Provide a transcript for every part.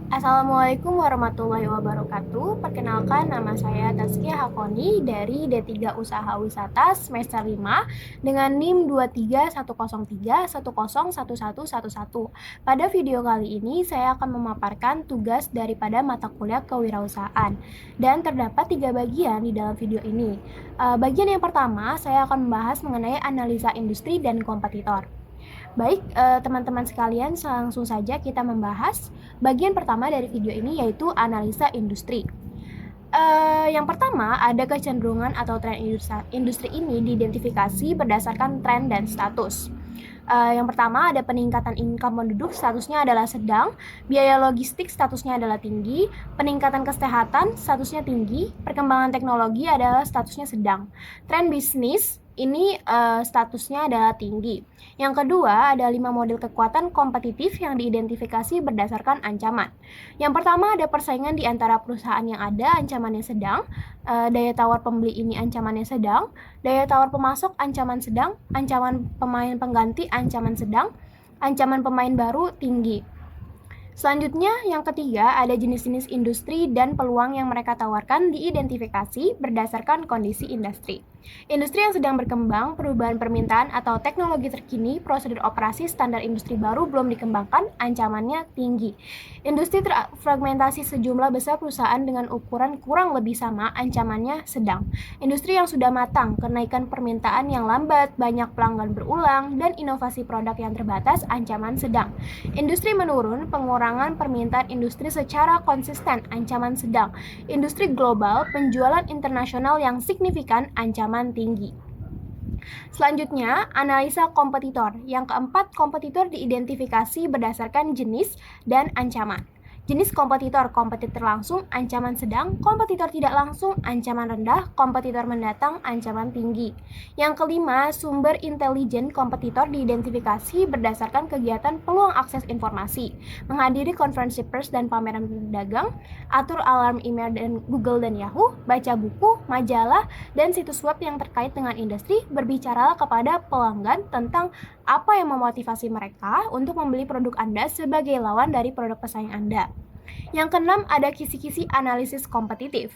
Assalamualaikum warahmatullahi wabarakatuh. Perkenalkan, nama saya Taskia Hakoni dari D3 Usaha Wisata semester 5 dengan NIM 23103101111. Pada video kali ini saya akan memaparkan tugas daripada mata kuliah kewirausahaan dan terdapat 3 bagian di dalam video ini. Bagian yang pertama saya akan membahas mengenai analisa industri dan kompetitor. Baik, teman-teman sekalian, langsung saja kita membahas bagian pertama dari video ini, yaitu analisa industri. Yang pertama, ada kecenderungan atau tren industri ini diidentifikasi berdasarkan tren dan status. Yang pertama, ada peningkatan income penduduk, statusnya adalah sedang, biaya logistik statusnya adalah tinggi, peningkatan kesehatan statusnya tinggi, perkembangan teknologi adalah statusnya sedang. Tren bisnis ini statusnya adalah tinggi. Yang kedua, ada 5 model kekuatan kompetitif yang diidentifikasi berdasarkan ancaman. Yang pertama, ada persaingan di antara perusahaan yang ada, ancamannya sedang. Daya tawar pembeli ini ancamannya sedang. Daya tawar pemasok ancaman sedang. Ancaman pemain pengganti ancaman sedang. Ancaman pemain baru tinggi. Selanjutnya, yang ketiga, ada jenis-jenis industri dan peluang yang mereka tawarkan diidentifikasi berdasarkan kondisi industri. Industri yang sedang berkembang, perubahan permintaan atau teknologi terkini, prosedur operasi standar industri baru belum dikembangkan, ancamannya tinggi. Industri terfragmentasi sejumlah besar perusahaan dengan ukuran kurang lebih sama, ancamannya sedang. Industri yang sudah matang, kenaikan permintaan yang lambat, banyak pelanggan berulang, dan inovasi produk yang terbatas, ancaman sedang. Industri menurun, pengurangan permintaan industri secara konsisten, ancaman sedang. Industri global, penjualan internasional yang signifikan, ancaman tinggi. Selanjutnya, analisa kompetitor. Yang keempat, kompetitor diidentifikasi berdasarkan jenis dan ancaman. Jenis kompetitor langsung, ancaman sedang, kompetitor tidak langsung, ancaman rendah, kompetitor mendatang, ancaman tinggi. Yang kelima, sumber intelijen kompetitor diidentifikasi berdasarkan kegiatan peluang akses informasi, menghadiri konferensi pers dan pameran dagang, atur alarm email dan Google dan Yahoo, baca buku, majalah, dan situs web yang terkait dengan industri, berbicaralah kepada pelanggan tentang apa yang memotivasi mereka untuk membeli produk Anda sebagai lawan dari produk pesaing Anda. Yang keenam, ada kisi-kisi analisis kompetitif.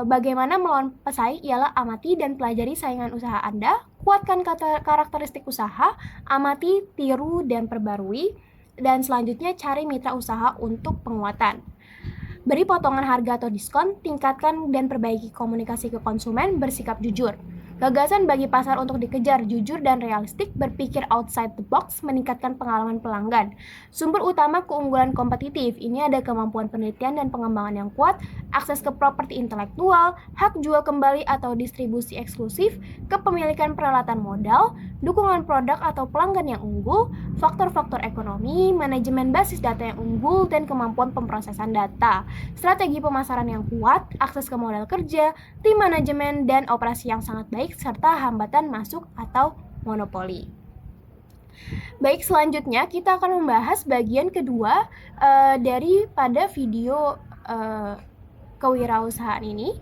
Bagaimana melawan pesaing ialah amati dan pelajari saingan usaha Anda, kuatkan karakteristik usaha, amati, tiru, dan perbarui, dan selanjutnya cari mitra usaha untuk penguatan. Beri potongan harga atau diskon, tingkatkan dan perbaiki komunikasi ke konsumen, bersikap jujur. Gagasan bagi pasar untuk dikejar, jujur dan realistik, berpikir outside the box, meningkatkan pengalaman pelanggan. Sumber utama keunggulan kompetitif, ini ada kemampuan penelitian dan pengembangan yang kuat, akses ke properti intelektual, hak jual kembali atau distribusi eksklusif, kepemilikan peralatan modal, dukungan produk atau pelanggan yang unggul, faktor-faktor ekonomi, manajemen basis data yang unggul, dan kemampuan pemrosesan data. Strategi pemasaran yang kuat, akses ke modal kerja, tim manajemen dan operasi yang sangat baik, serta hambatan masuk atau monopoli. Baik, selanjutnya kita akan membahas bagian kedua daripada video kewirausahaan ini.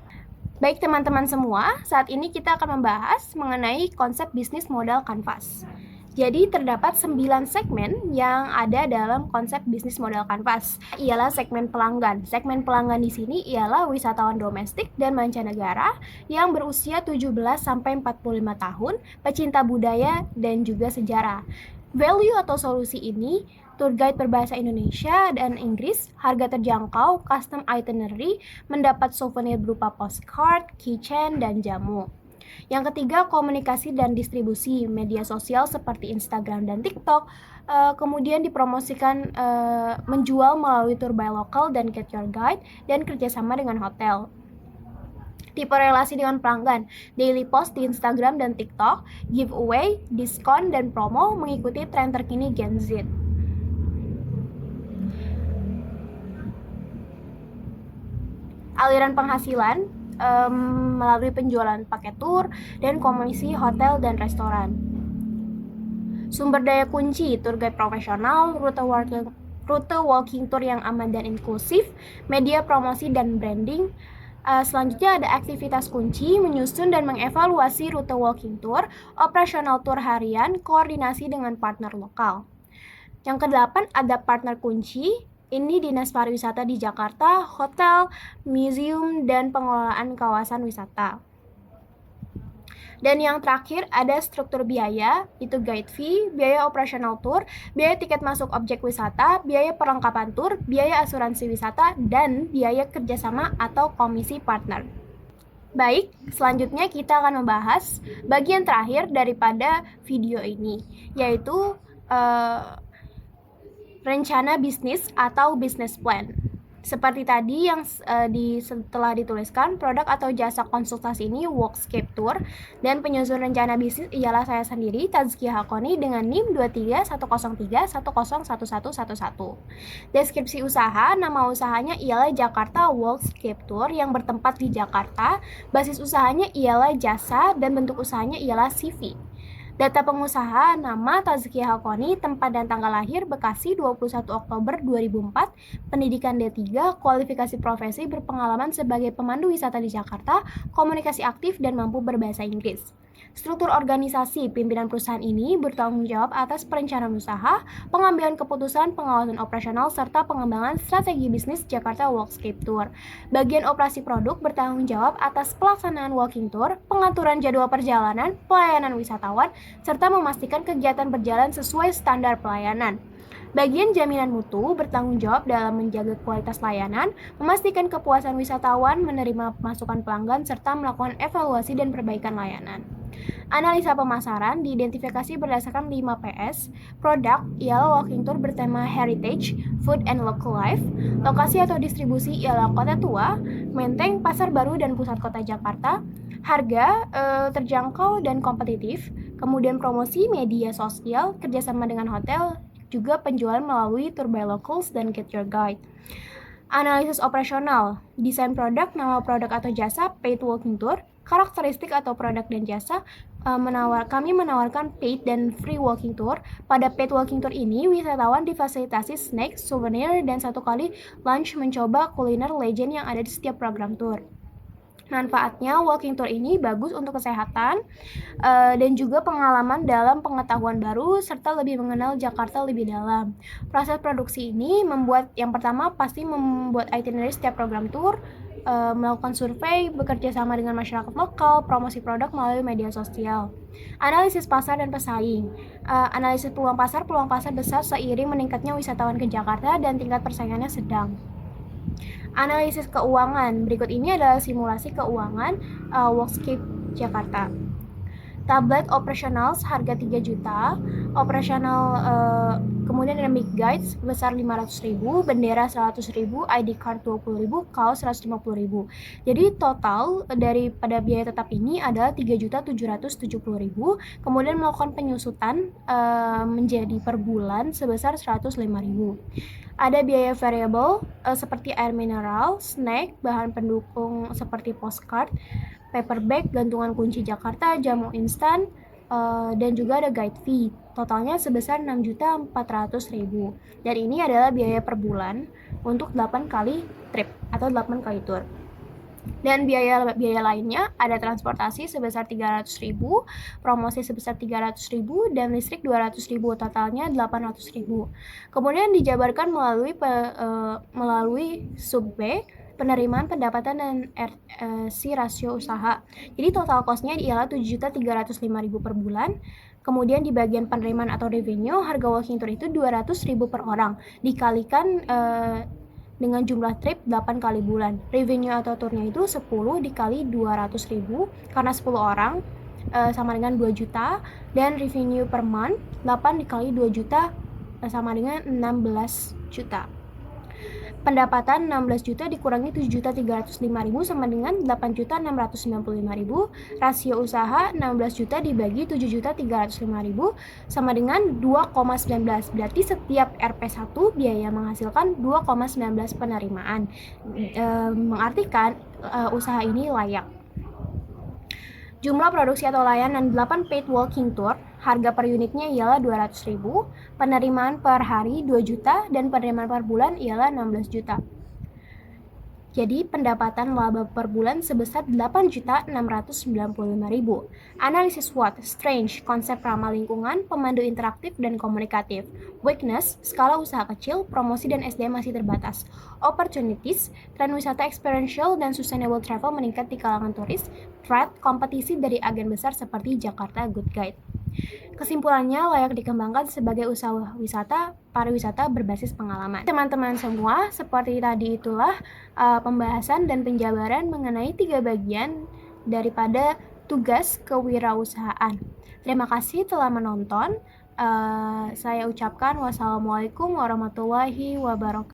Baik teman-teman semua, saat ini kita akan membahas mengenai konsep bisnis modal kanvas. Jadi terdapat 9 segmen yang ada dalam konsep bisnis modal kanvas. Ialah segmen pelanggan. Segmen pelanggan di sini ialah wisatawan domestik dan mancanegara yang berusia 17 sampai 45 tahun, pecinta budaya dan juga sejarah. Value atau solusi ini, tour guide berbahasa Indonesia dan Inggris, harga terjangkau, custom itinerary, mendapat souvenir berupa postcard, keychain, dan jamu. Yang ketiga, komunikasi dan distribusi media sosial seperti Instagram dan TikTok, kemudian dipromosikan menjual melalui tour by local dan get your guide, dan kerjasama dengan hotel. Tipe relasi dengan pelanggan, daily post di Instagram dan TikTok, giveaway, diskon, dan promo mengikuti tren terkini Gen Z. Aliran penghasilan melalui penjualan paket tour dan komisi hotel dan restoran. Sumber daya kunci, tour guide profesional, rute walking tour yang aman dan inklusif, media promosi dan branding. Selanjutnya ada aktivitas kunci, menyusun dan mengevaluasi rute walking tour, operasional tour harian, koordinasi dengan partner lokal. Yang kedelapan ada partner kunci, Ini Dinas Pariwisata di Jakarta, hotel, museum, dan pengelolaan kawasan wisata. Dan yang terakhir ada struktur biaya, itu guide fee, biaya operasional tour, biaya tiket masuk objek wisata, biaya perlengkapan tour, biaya asuransi wisata, dan biaya kerjasama atau komisi partner. Baik, selanjutnya kita akan membahas bagian terakhir daripada video ini, yaitu rencana bisnis atau business plan. Seperti tadi yang telah dituliskan, produk atau jasa konsultasi ini Workscape Tour, dan penyusun rencana bisnis ialah saya sendiri, Tazkia Hakoni, dengan NIM 23103101111. Deskripsi usaha, nama usahanya ialah Jakarta Workscape Tour yang bertempat di Jakarta. Basis usahanya ialah jasa dan bentuk usahanya ialah CV. Data pengusaha, nama Tazkia Hakoni, tempat dan tanggal lahir Bekasi 21 Oktober 2004, pendidikan D3, kualifikasi profesi berpengalaman sebagai pemandu wisata di Jakarta, komunikasi aktif dan mampu berbahasa Inggris. Struktur organisasi pimpinan perusahaan ini bertanggung jawab atas perencanaan usaha, pengambilan keputusan, pengawasan operasional, serta pengembangan strategi bisnis Jakarta Workscape Tour. Bagian operasi produk bertanggung jawab atas pelaksanaan walking tour, pengaturan jadwal perjalanan, pelayanan wisatawan, serta memastikan kegiatan berjalan sesuai standar pelayanan. Bagian jaminan mutu bertanggung jawab dalam menjaga kualitas layanan, memastikan kepuasan wisatawan, menerima masukan pelanggan, serta melakukan evaluasi dan perbaikan layanan. Analisa pemasaran diidentifikasi berdasarkan 5 PS. Produk ialah walking tour bertema heritage, food and local life. Lokasi atau distribusi ialah Kota Tua, Menteng, Pasar Baru, dan pusat kota Jakarta. Harga terjangkau dan kompetitif. Kemudian promosi media sosial, kerjasama dengan hotel, juga penjualan melalui tour by locals dan get your guide. Analisis operasional, desain produk, nama produk atau jasa, paid walking tour, karakteristik atau produk dan jasa. Kami menawarkan paid dan free walking tour. Pada paid walking tour ini, wisatawan difasilitasi snack, souvenir, dan 1 kali lunch mencoba kuliner legend yang ada di setiap program tour. Manfaatnya, walking tour ini bagus untuk kesehatan dan juga pengalaman dalam pengetahuan baru, serta lebih mengenal Jakarta lebih dalam. Proses produksi ini yang pertama pasti membuat itinerary setiap program tour, melakukan survei, bekerja sama dengan masyarakat lokal, promosi produk melalui media sosial. Analisis pasar dan pesaing. Analisis peluang pasar besar seiring meningkatnya wisatawan ke Jakarta dan tingkat persaingannya sedang. Analisis keuangan. Berikut ini adalah simulasi keuangan Workscape Jakarta. Tablet operasional harga 3 juta, operasional kemudian ada mic guides sebesar 500.000, bendera 100.000, ID card 20.000, kaos 150.000. Jadi total daripada biaya tetap ini adalah 3.770.000, kemudian melakukan penyusutan menjadi per bulan sebesar 105.000. Ada biaya variabel seperti air mineral, snack, bahan pendukung seperti postcard, paper bag, gantungan kunci Jakarta, jamu instan, dan juga ada guide fee. Totalnya sebesar 6.400.000. Dan ini adalah biaya per bulan untuk 8 kali trip atau 8 kali tour. Dan biaya lainnya ada transportasi sebesar 300.000, promosi sebesar 300.000, dan listrik 200.000, totalnya 800.000. Kemudian dijabarkan melalui sub B, penerimaan pendapatan dan RC rasio usaha. Jadi total cost-nya ialah 7.305.000 per bulan. Kemudian di bagian penerimaan atau revenue, harga walking tour itu 200.000 per orang, dikalikan dengan jumlah trip 8 kali bulan. Revenue atau turnya itu 10 dikali 200.000 karena 10 orang sama dengan 2 juta, dan revenue per month 8 dikali 2 juta sama dengan 16 juta. Pendapatan 16 juta dikurangi 7.305.000 sama dengan 8.695.000. Rasio usaha 16 juta dibagi 7.305.000 sama dengan 2,19. Berarti setiap RP1 biaya menghasilkan 2,19 penerimaan. Mengartikan usaha ini layak. Jumlah produksi atau layanan 8 paid walking tour, harga per unitnya ialah 200.000, penerimaan per hari 2 juta, dan penerimaan per bulan ialah 16 juta. Jadi pendapatan laba per bulan sebesar 8.695.000. Analisis SWOT, strength, konsep ramah lingkungan, pemandu interaktif dan komunikatif. Weakness, skala usaha kecil, promosi dan SDM masih terbatas. Opportunities, tren wisata experiential dan sustainable travel meningkat di kalangan turis. Threat, kompetisi dari agen besar seperti Jakarta Good Guide. Kesimpulannya, layak dikembangkan sebagai usaha wisata pariwisata berbasis pengalaman. Teman-teman semua, seperti tadi itulah pembahasan dan penjabaran mengenai 3 bagian daripada tugas kewirausahaan. Terima kasih telah menonton. Saya ucapkan wassalamualaikum warahmatullahi wabarakatuh.